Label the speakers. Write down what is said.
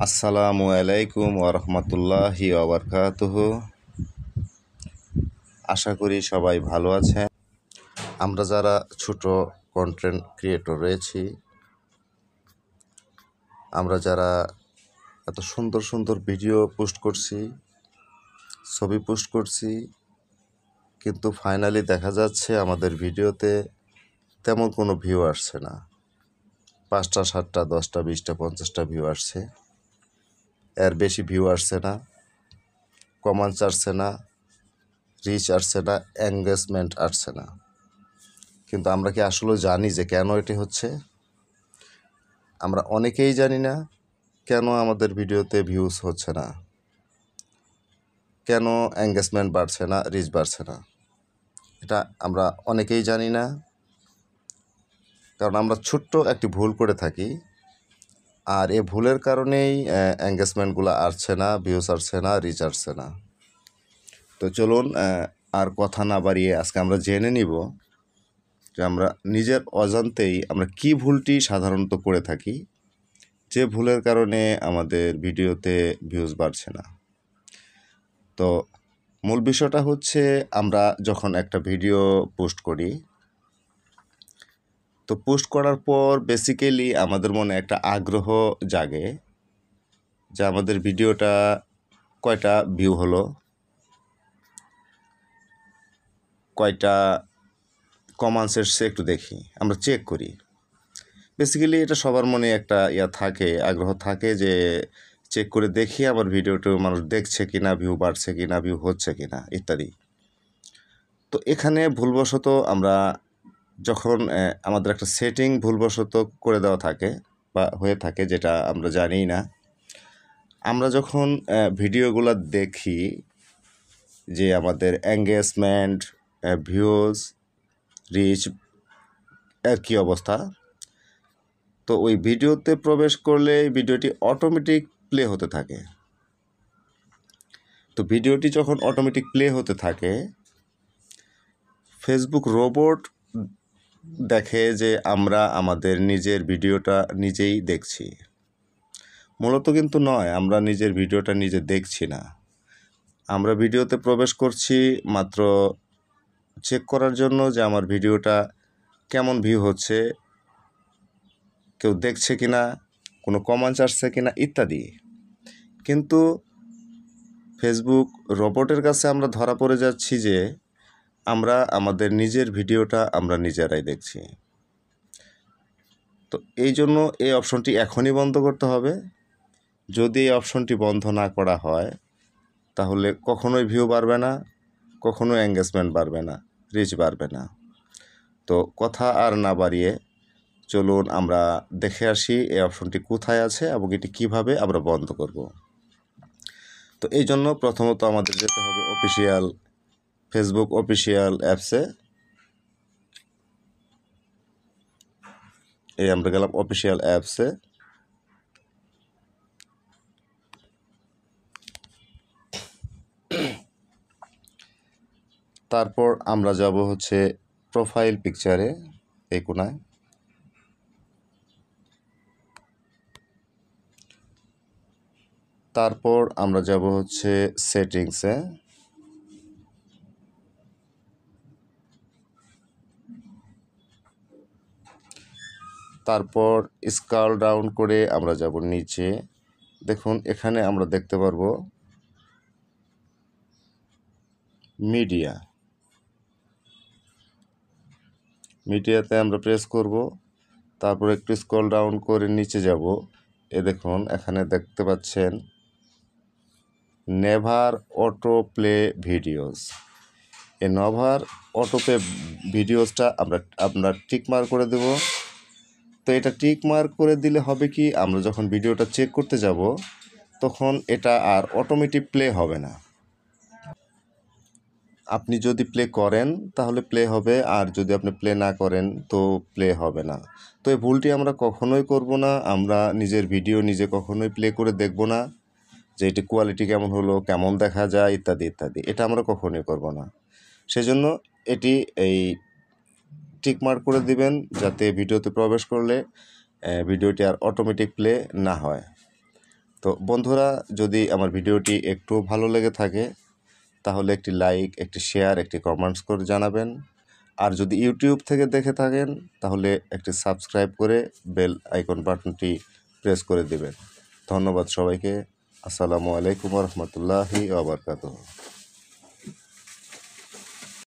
Speaker 1: আসসালামু আলাইকুম ওরহমতুল্লাহি ওবরকাতুহু। আশা করি সবাই ভালো আছেন। আমরা যারা ছোট কন্টেন্ট ক্রিয়েটর রয়েছি, আমরা যারা এত সুন্দর সুন্দর ভিডিও পোস্ট করছি, ছবি পোস্ট করছি, কিন্তু ফাইনালি দেখা যাচ্ছে আমাদের ভিডিওতে তেমন কোনো ভিউ আসছে না। 5টা 7টা 10টা 20টা 50টা ভিউ আসছে, এর বেশি ভিউ আসছে না, কমেন্টস আসছে না, রিচ আসছে না, এঙ্গেজমেন্ট আসছে না। কিন্তু আমরা কি আসলে জানি যে কেন এটি হচ্ছে? আমরা অনেকেই জানি না কেন আমাদের ভিডিওতে ভিউজ হচ্ছে না, কেন এঙ্গেজমেন্ট বাড়ছে না, রিচ বাড়ছে না। এটা আমরা অনেকেই জানি না, কারণ আমরা ছোট্ট একটি ভুল করে থাকি। আর এই ভুলের কারণেই এঙ্গেজমেন্টগুলো আসছে না, ভিউজ আসছে না, রিচ আসছে না। তো চলুন আর কথা না বাড়িয়ে আজকে আমরা জেনে নিব যে আমরা নিজের অজান্তেই আমরা কী ভুলটি সাধারণত করে থাকি, যে ভুলের কারণে আমাদের ভিডিওতে ভিউজ বাড়ছে না। তো মূল বিষয়টা হচ্ছে, আমরা যখন একটা ভিডিও পোস্ট করি, তো পোস্ট করার পর বেসিক্যালি আমাদের মনে একটা আগ্রহ জাগে যে আমাদের ভিডিওটা কয়টা ভিউ হলো, কয়টা কমেন্টস এসছে একটু দেখি, আমরা চেক করি। বেসিক্যালি এটা সবার মনে একটা থাকে, আগ্রহ থাকে যে চেক করে দেখি আমার ভিডিওটা মানুষ দেখছে কিনা, ভিউ বাড়ছে কিনা, ভিউ হচ্ছে কিনা ইত্যাদি। তো এখানে ভুলবশত আমরা যখন আমাদের একটা সেটিং ভুলবশত করে দেওয়া থাকে বা হয়ে থাকে, যেটা আমরা জানিই না, আমরা যখন ভিডিওগুলো দেখি যে আমাদের এঙ্গেজমেন্ট, ভিউজ, রিচ এর কী অবস্থা, তো ওই ভিডিওতে প্রবেশ করলে ভিডিওটি অটোমেটিক প্লে হতে থাকে। তো ভিডিওটি যখন অটোমেটিক প্লে হতে থাকে, ফেসবুক রোবট দেখে যে আমরা আমাদের নিজের ভিডিওটা নিজেই দেখছি। মূলত কিন্তু নয়, আমরা নিজের ভিডিওটা নিজে দেখছি না। আমরা ভিডিওতে প্রবেশ করছি মাত্র চেক করার জন্য যে আমার ভিডিওটা কেমন ভিউ হচ্ছে, কেউ দেখছে কিনা, কোনো কমেন্টস আসছে কিনা ইত্যাদি। কিন্তু ফেসবুক রোবটের কাছে আমরা ধরা পড়ে যাচ্ছি যে আমরা আমাদের নিজের ভিডিওটা আমরা নিজেরাই দেখছি। তো এই জন্য এই অপশনটি এখনই বন্ধ করতে হবে। যদি এই অপশনটি বন্ধ না করা হয়, তাহলে কখনোই ভিউ বাড়বে না, কখনো এঙ্গেজমেন্ট বাড়বে না, রিচ বাড়বে না। তো কথা আর না বাড়িয়ে চলুন আমরা দেখে আসি এই অপশনটি কোথায় আছে এবং এটি কীভাবে আমরা বন্ধ করব। তো এই জন্য প্রথমত আমাদের যেতে হবে ফেসবুক অফিসিয়াল অ্যাপসে। এই আমরা গেলাম অফিসিয়াল অ্যাপসে। তারপর আমরা যাব হচ্ছে প্রোফাইল পিকচারে, এই কোণায়। তারপর আমরা যাব হচ্ছে সেটিংসে। তারপর স্ক্রল ডাউন করে আমরা যাব নিচে। দেখুন এখানে আমরা দেখতে পারবো মিডিয়াতে আমরা প্রেস করব। তারপর একটু স্ক্রল ডাউন করে নিচে যাব। দেখুন এখানে দেখতে পাচ্ছেন নেভার অটো প্লে ভিডিওস। এই নেভার অটো প্লে ভিডিওসটা আমরা টিক মার্ক করে দেব। তো এটা টিক মার্ক করে দিলে হবে কি, আমরা যখন ভিডিওটা চেক করতে যাব তখন এটা আর অটোমেটিক প্লে হবে না। আপনি যদি প্লে করেন তাহলে প্লে হবে, আর যদি আপনি প্লে না করেন তো প্লে হবে না। তো এই ভুলটি আমরা কখনোই করব না। আমরা নিজের ভিডিও নিজে কখনোই প্লে করে দেখব না যে এটি কোয়ালিটি কেমন হলো, কেমন দেখা যায় ইত্যাদি ইত্যাদি। এটা আমরা কখনোই করব না। সেজন্য এটি টিক মার্ক করে দিবেন, যাতে ভিডিওতে প্রবেশ করলে ভিডিওটি আর অটোমেটিক প্লে না হয়। তো বন্ধুরা, যদি আমার ভিডিওটি একটু ভালো লেগে থাকে তাহলে একটি লাইক, একটি শেয়ার, একটি কমেন্টস করে জানাবেন। আর যদি ইউটিউব থেকে দেখে থাকেন তাহলে একটি সাবস্ক্রাইব করে বেল আইকন বাটনটি প্রেস করে দেবেন। ধন্যবাদ সবাইকে। আসসালামু আলাইকুম রহমতুল্লাহি ওয়া বারাকাতুহু।